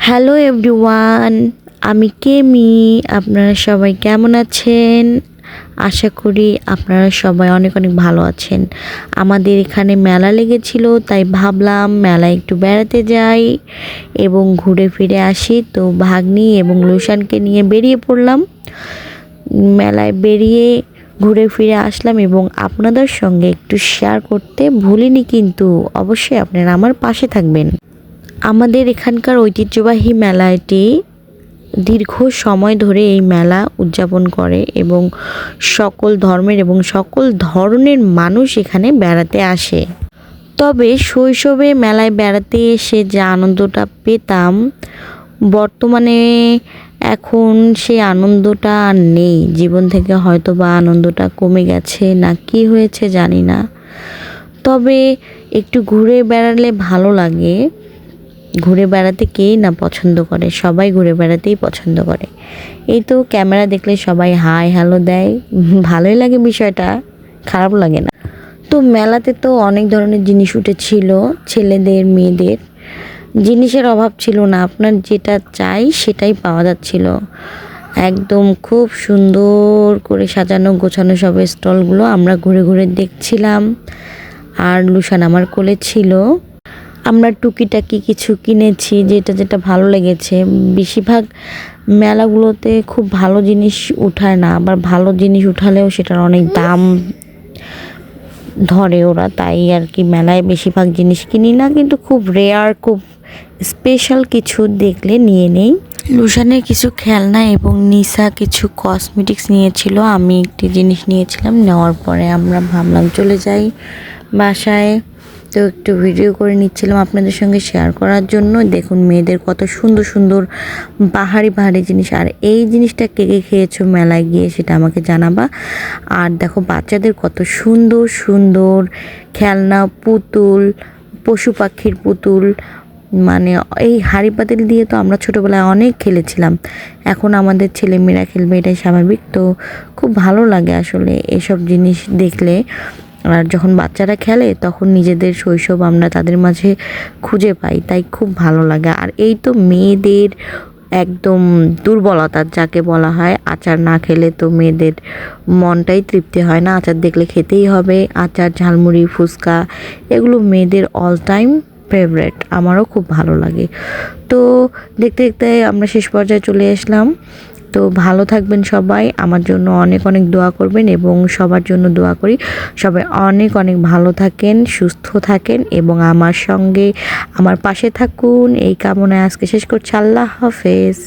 Hello everyone, আমি কেমি। আপনারা সবাই কেমন আছেন? আশা করি আপনারা সবাই অনেক অনেক ভালো আছেন। আমাদের এখানে মেলা লেগেছিল, তাই ভাবলাম মেলায় একটু বেড়াতে যাই এবং ঘুরে ফিরে আসি। তো ভাগ্নি এবং লুসানকে নিয়ে বেরিয়ে পড়লাম। মেলায় বেরিয়ে ঘুরে ফিরে আসলাম এবং আপনাদের সঙ্গে একটু শেয়ার করতে ভুলিনি, কিন্তু অবশ্যই আপনারা আমার পাশে থাকবেন। আমাদের এখানকার ঐতিহ্যবাহী মেলাটি দীর্ঘ সময় ধরে এই মেলা উদযাপন করে এবং সকল ধর্মের এবং সকল ধরনের মানুষ এখানে বেড়াতে আসে। তবে শৈশবে মেলায় বেড়াতে এসে যে আনন্দটা পেতাম, বর্তমানে এখন সেই আনন্দটা আর নেই। জীবন থেকে হয়তো বা আনন্দটা কমে গেছে, না কি হয়েছে জানি না। তবে একটু ঘুরে বেড়ালে ভালো লাগে। ঘুরে বেড়াতে কেই না পছন্দ করে, সবাই ঘুরে বেড়াতেই পছন্দ করে। এই তো ক্যামেরা দেখলে সবাই হাই হ্যালো দেয়, ভালোই লাগে বিষয়টা, খারাপ লাগে না। তো মেলাতে তো অনেক ধরনের জিনিস উঠেছিল, ছেলেদের মেয়েদের। জিনিসের অভাব ছিল না, আপনার যেটা চাই সেটাই পাওয়া যাচ্ছিল। একদম খুব সুন্দর করে সাজানো গোছানো সব স্টলগুলো আমরা ঘুরে ঘুরে দেখছিলাম। আর লুসান আমার কোলে ছিল। আমরা টুকিটাকি কিছু কিনেছি, যেটা যেটা ভালো লেগেছে। বেশিরভাগ মেলাগুলোতে খুব ভালো জিনিস উঠায় না, আবার ভালো জিনিস উঠালেও সেটার অনেক দাম ধরে ওরা, তাই আর কি মেলায় বেশিরভাগ জিনিস কিনি না। কিন্তু খুব রেয়ার, খুব স্পেশাল কিছু দেখলে নিয়ে নেই। লুসানের কিছু খেলনা এবং নিসা কিছু কসমেটিক্স নিয়েছিল, আমি একটি জিনিস নিয়েছিলাম। নেওয়ার পরে আমরা ভাবলাম চলে যাই বাসায়। তো একটু ভিডিও করে নিচ্ছিলাম আপনাদের সঙ্গে শেয়ার করার জন্য। দেখুন মেয়েদের কত সুন্দর সুন্দর বাহারি বাহারি জিনিস। আর এই জিনিসটা কে কে খেয়েছো মেলায় গিয়ে সেটা আমাকে জানাবা। আর দেখো বাচ্চাদের কত সুন্দর সুন্দর খেলনা, পুতুল, পশু পাখির পুতুল। মানে এই হাঁড়ি পাতিল দিয়ে তো আমরা ছোটোবেলায় অনেক খেলেছিলাম, এখন আমাদের ছেলেমেয়েরা খেলবে, এটাই স্বাভাবিক। তো খুব ভালো লাগে আসলে এসব জিনিস দেখলে। আর যখন বাচ্চারা খেলে তখন নিজেদের শৈশব আমরা তাদের মাঝে খুঁজে পাই, তাই খুব ভালো লাগে। আর এই তো মেয়েদের একদম দুর্বলতা যাকে বলা হয়, আচার না খেলে তো মেয়েদের মনটাই তৃপ্তি হয় না। আচার দেখলে খেতেই হবে। আচার, ঝালমুড়ি, ফুচকা, এগুলো মেয়েদের অল টাইম ফেভারেট। আমারও খুব ভালো লাগে। তো দেখতে দেখতে আমরা শেষ পর্যায়ে চলে আসলাম। তো ভালো থাকবেন সবাই, আমার জন্য অনেক অনেক দোয়া করবেন এবং সবার জন্য দোয়া করি। সবাই অনেক অনেক ভালো থাকেন, সুস্থ থাকেন এবং আমার সঙ্গে আমার পাশে থাকুন, এই কামনায় আজকে শেষ করছি। আল্লাহ হাফেজ।